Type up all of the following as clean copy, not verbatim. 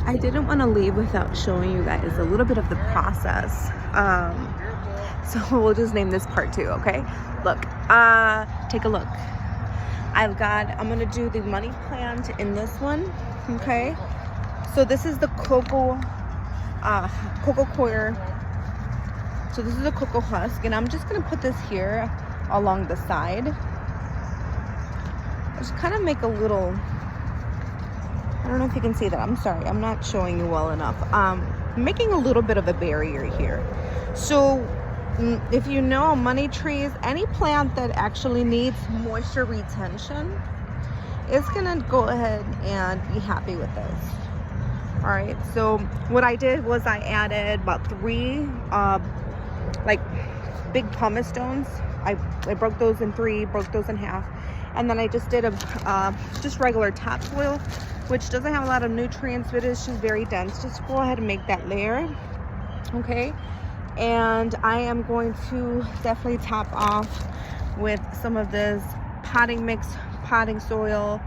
I didn't want to leave without showing you guys a little bit of the process. So we'll just name this part 2, okay? Look, take a look. I'm gonna do the money plant in this one, okay? So this is the Coco Coir. So this is a cocoa husk, and I'm just gonna put this here along the side. Just kind of make a little, I don't know if you can see that. I'm sorry, I'm not showing you well enough. Making a little bit of a barrier here. So if you know money trees, any plant that actually needs moisture retention is gonna go ahead and be happy with this. All right, so what I did was I added about 3 like big pumice stones. I broke those in 3, broke those in half, and then I just did a just regular topsoil, which doesn't have a lot of nutrients, but it's just very dense. Just go ahead and make that layer, okay? And I am going to definitely top off with some of this potting mix, potting soil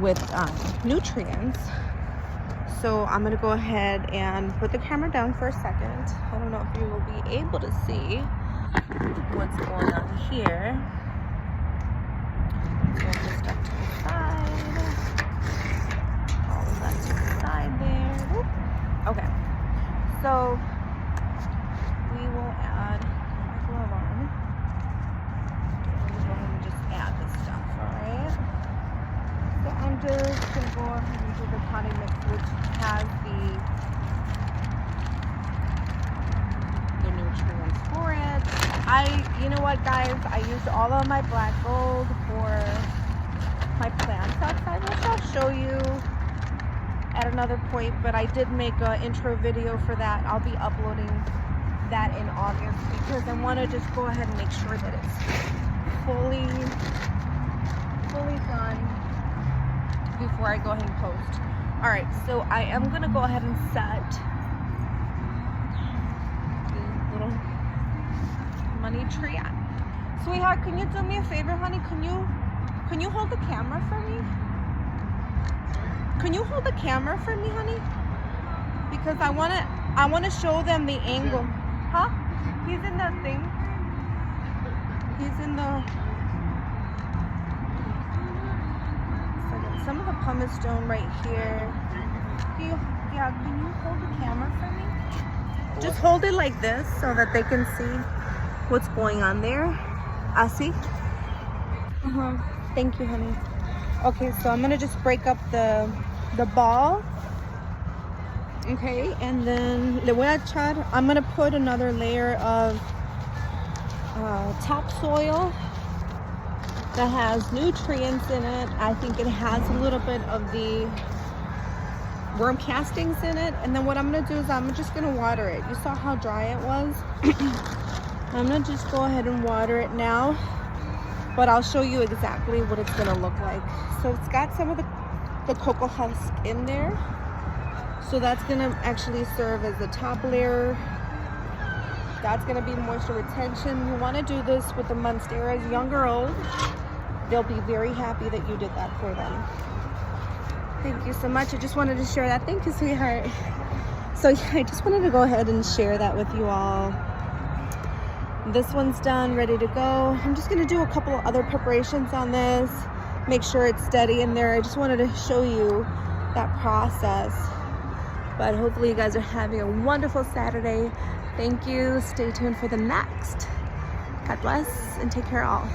with nutrients. So I'm gonna go ahead and put the camera down for a second. I don't know if you will be able to see what's going on here. So we'll just step to the side. All of that to the side there. Whoop. Okay. So we will add a glove on. We'll go ahead and just add this stuff, alright? So I'm just gonna go ahead and do the potting mix, which has the nutrients for it. You know what, guys? I used all of my black gold for my plants outside, which I'll show you at another point, but I did make an intro video for that. I'll be uploading that in August because I want to just go ahead and make sure that it's fully done before I go ahead and post. All right, so I am gonna go ahead and set the little money tree up. Sweetheart, can you do me a favor, honey? Can you hold the camera for me? Can you hold the camera for me, honey? Because I wanna show them the angle. Huh? He's in the thing. He's in the. So some of the pumice stone right here. Can you hold the camera for me? Just hold it like this so that they can see what's going on there. See? Thank you, honey. Okay, so I'm gonna just break up the ball. Okay, and then le voy a echar, I'm gonna put another layer of topsoil that has nutrients in it. I think it has a little bit of the worm castings in it. And then what I'm gonna do is I'm just gonna water it. You saw how dry it was. I'm gonna just go ahead and water it now, but I'll show you exactly what it's gonna look like. So it's got some of the cocoa husk in there. So that's gonna actually serve as the top layer. That's gonna be moisture retention. You wanna do this with the monsteras, young or old. They'll be very happy that you did that for them. Thank you so much. I just wanted to share that. Thank you, sweetheart. So yeah, I just wanted to go ahead and share that with you all. This one's done, ready to go. I'm just gonna do a couple of other preparations on this. Make sure it's steady in there. I just wanted to show you that process. But hopefully you guys are having a wonderful Saturday. Thank you. Stay tuned for the next. God bless and take care all.